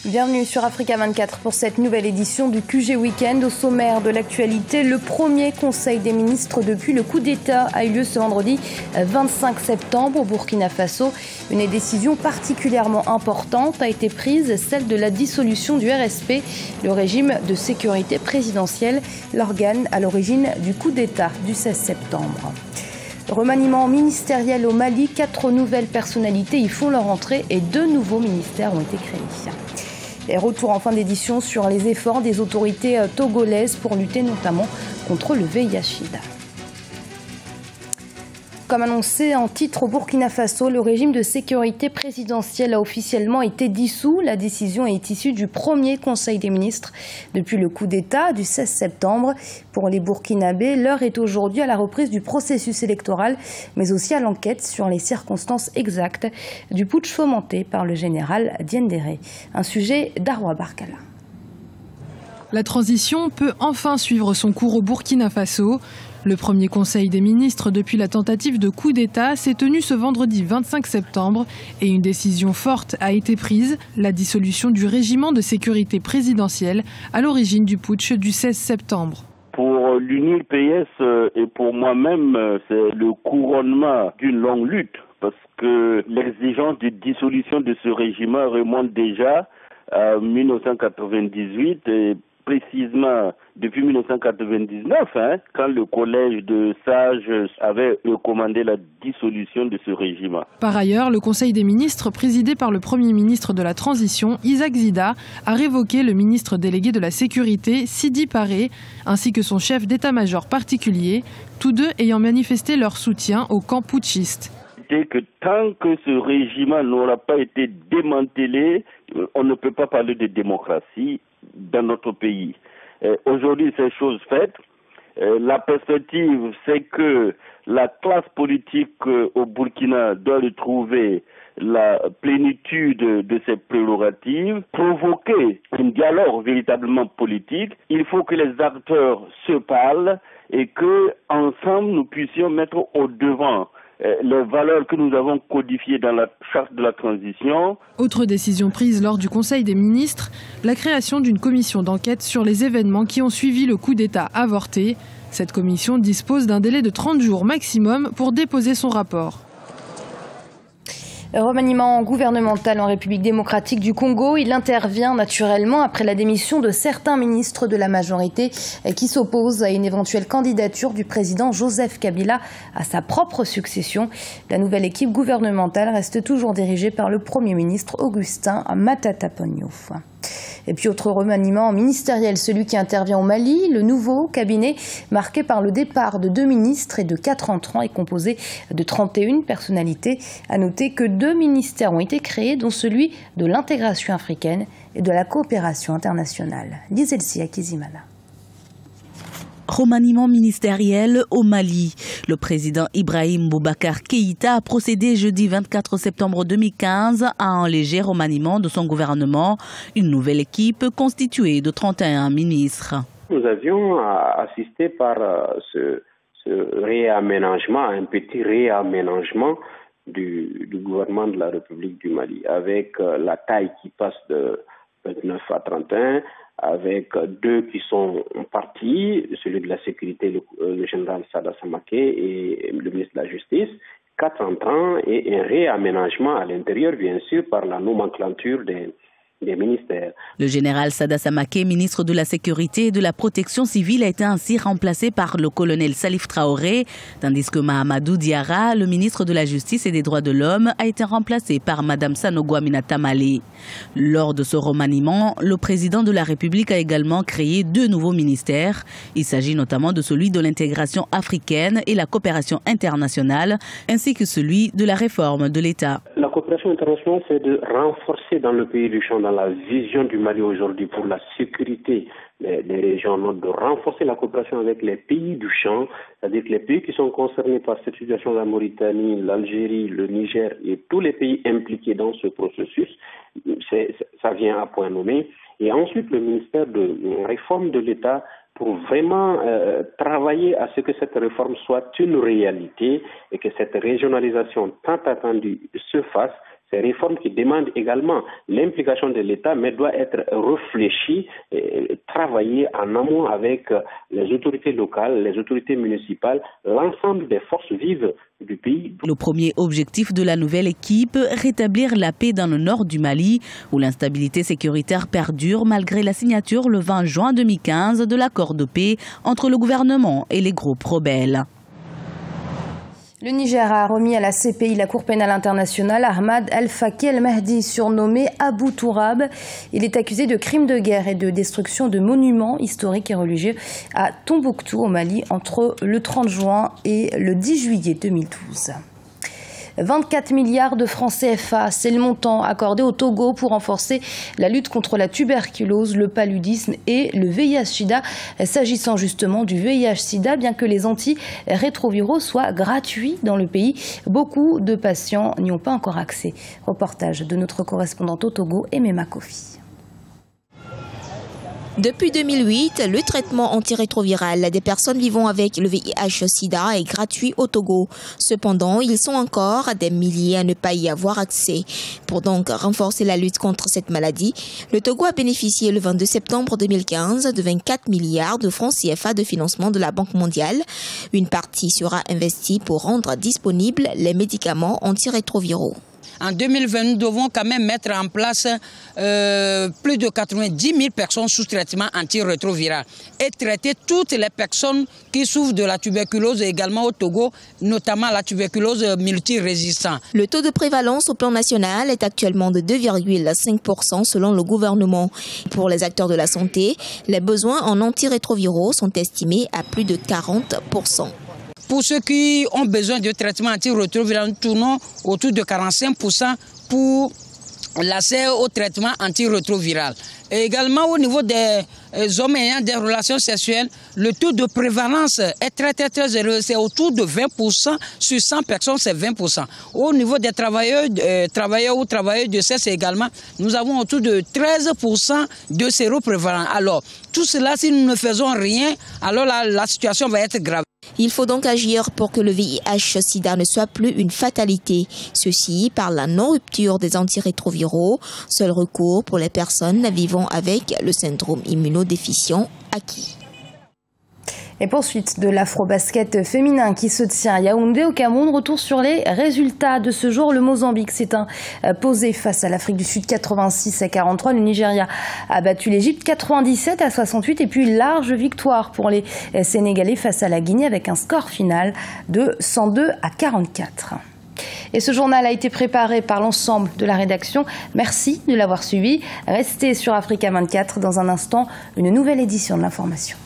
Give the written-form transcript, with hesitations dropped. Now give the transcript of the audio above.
Bienvenue sur Africa 24 pour cette nouvelle édition du QG Weekend. Au sommaire de l'actualité, le premier conseil des ministres depuis le coup d'État a eu lieu ce vendredi 25 septembre au Burkina Faso. Une décision particulièrement importante a été prise, celle de la dissolution du RSP, le régime de sécurité présidentielle, l'organe à l'origine du coup d'État du 16 septembre. Remaniement ministériel au Mali, 4 nouvelles personnalités y font leur entrée et 2 nouveaux ministères ont été créés. Et retour en fin d'édition sur les efforts des autorités togolaises pour lutter notamment contre le VIH/SIDA. Comme annoncé en titre au Burkina Faso, le régime de sécurité présidentielle a officiellement été dissous. La décision est issue du premier Conseil des ministres depuis le coup d'État du 16 septembre. Pour les Burkinabés, l'heure est aujourd'hui à la reprise du processus électoral, mais aussi à l'enquête sur les circonstances exactes du putsch fomenté par le général Diendéré. Un sujet d'Arwa Barkala. La transition peut enfin suivre son cours au Burkina Faso. Le premier conseil des ministres depuis la tentative de coup d'État s'est tenu ce vendredi 25 septembre et une décision forte a été prise, la dissolution du régiment de sécurité présidentielle à l'origine du putsch du 16 septembre. Pour l'UNIPS et pour moi-même, c'est le couronnement d'une longue lutte parce que l'exigence de dissolution de ce régime remonte déjà à 1998 et précisément depuis 1999, quand le collège de sages avait recommandé la dissolution de ce régime. Par ailleurs, le Conseil des ministres, présidé par le Premier ministre de la Transition, Isaac Zida, a révoqué le ministre délégué de la Sécurité, Sidi Paré, ainsi que son chef d'état-major particulier, tous deux ayant manifesté leur soutien au camp putschiste. Que tant que ce régime n'aura pas été démantelé, on ne peut pas parler de démocratie dans notre pays. Aujourd'hui, c'est chose faite. La perspective, c'est que la classe politique au Burkina doit retrouver la plénitude de ses prérogatives, provoquer un dialogue véritablement politique. Il faut que les acteurs se parlent et que ensemble nous puissions mettre au devant les valeurs que nous avons codifiées dans la charte de la transition. Autre décision prise lors du Conseil des ministres, la création d'une commission d'enquête sur les événements qui ont suivi le coup d'État avorté. Cette commission dispose d'un délai de 30 jours maximum pour déposer son rapport. Remaniement gouvernemental en République démocratique du Congo, il intervient naturellement après la démission de certains ministres de la majorité qui s'opposent à une éventuelle candidature du président Joseph Kabila à sa propre succession. La nouvelle équipe gouvernementale reste toujours dirigée par le Premier ministre Augustin Matata Ponyo. Et puis autre remaniement ministériel, celui qui intervient au Mali. Le nouveau cabinet, marqué par le départ de 2 ministres et de 4 entrants, est composé de 31 personnalités. À noter que 2 ministères ont été créés, dont celui de l'intégration africaine et de la coopération internationale. Lizelsi Akizimana. Remaniement ministériel au Mali. Le président Ibrahim Boubacar Keïta a procédé jeudi 24 septembre 2015 à un léger remaniement de son gouvernement, une nouvelle équipe constituée de 31 ministres. Nous avions assisté par ce réaménagement, un petit réaménagement du gouvernement de la République du Mali, avec la taille qui passe de 29 à 31, avec 2 qui sont partis, celui de la sécurité, le général Sada Samake et le ministre de la Justice, 4 entrants et un réaménagement à l'intérieur, bien sûr, par la nomenclature des ministères. Le général Sada Samake, ministre de la Sécurité et de la Protection civile, a été ainsi remplacé par le colonel Salif Traoré, tandis que Mahamadou Diarra, le ministre de la Justice et des Droits de l'Homme, a été remplacé par Madame Sanogo Aminata Malé. Lors de ce remaniement, le président de la République a également créé 2 nouveaux ministères. Il s'agit notamment de celui de l'intégration africaine et la coopération internationale, ainsi que celui de la réforme de l'État. La coopération internationale, c'est de renforcer dans le pays du champ, dans la vision du Mali aujourd'hui pour la sécurité des régions nord, de renforcer la coopération avec les pays du champ, c'est-à-dire les pays qui sont concernés par cette situation, la Mauritanie, l'Algérie, le Niger et tous les pays impliqués dans ce processus. Ça vient à point nommé. Et ensuite, le ministère de réforme de l'État pour vraiment travailler à ce que cette réforme soit une réalité et que cette régionalisation tant attendue se fasse. ces réformes qui demandent également l'implication de l'État, mais doit être réfléchie et travaillée en amont avec les autorités locales, les autorités municipales, l'ensemble des forces vives du pays. Le premier objectif de la nouvelle équipe, rétablir la paix dans le nord du Mali, où l'instabilité sécuritaire perdure malgré la signature le 20 juin 2015 de l'accord de paix entre le gouvernement et les groupes rebelles. Le Niger a remis à la CPI, la Cour pénale internationale, Ahmad El-Faki El-Mahdi, surnommé Abou Tourab. Il est accusé de crimes de guerre et de destruction de monuments historiques et religieux à Tombouctou, au Mali, entre le 30 juin et le 10 juillet 2012. 24 milliards de francs CFA, c'est le montant accordé au Togo pour renforcer la lutte contre la tuberculose, le paludisme et le VIH-Sida. S'agissant justement du VIH-Sida, bien que les antirétroviraux soient gratuits dans le pays, beaucoup de patients n'y ont pas encore accès. Reportage de notre correspondante au Togo, Emema Kofi. Depuis 2008, le traitement antirétroviral des personnes vivant avec le VIH-Sida est gratuit au Togo. Cependant, ils sont encore des milliers à ne pas y avoir accès. Pour donc renforcer la lutte contre cette maladie, le Togo a bénéficié le 22 septembre 2015 de 24 milliards de francs CFA de financement de la Banque mondiale. Une partie sera investie pour rendre disponibles les médicaments antirétroviraux. En 2020, nous devons quand même mettre en place plus de 90 000 personnes sous traitement antirétroviral et traiter toutes les personnes qui souffrent de la tuberculose également au Togo, notamment la tuberculose multirésistante. Le taux de prévalence au plan national est actuellement de 2,5% selon le gouvernement. Pour les acteurs de la santé, les besoins en antirétroviraux sont estimés à plus de 40%. Pour ceux qui ont besoin de traitement antirétroviral, nous tournons autour de 45% pour l'accès au traitement antirétroviral. Et également au niveau des hommes ayant des relations sexuelles, le taux de prévalence est très élevé. C'est autour de 20%. Sur 100 personnes, c'est 20%. Au niveau des travailleurs ou travailleuses de sexe également, nous avons autour de 13% de séroprévalence. Alors, tout cela, si nous ne faisons rien, alors la situation va être grave. Il faut donc agir pour que le VIH-Sida ne soit plus une fatalité. Ceci par la non-rupture des antirétroviraux, seul recours pour les personnes vivant avec le syndrome immunodéficient acquis. Et poursuite de l'afro-basket féminin qui se tient à Yaoundé au Cameroun. Retour sur les résultats de ce jour. Le Mozambique s'est imposé face à l'Afrique du Sud 86-43. Le Nigeria a battu l'Égypte 97-68. Et puis large victoire pour les Sénégalais face à la Guinée avec un score final de 102-44. Et ce journal a été préparé par l'ensemble de la rédaction. Merci de l'avoir suivi. Restez sur Africa 24. Dans un instant, une nouvelle édition de l'information.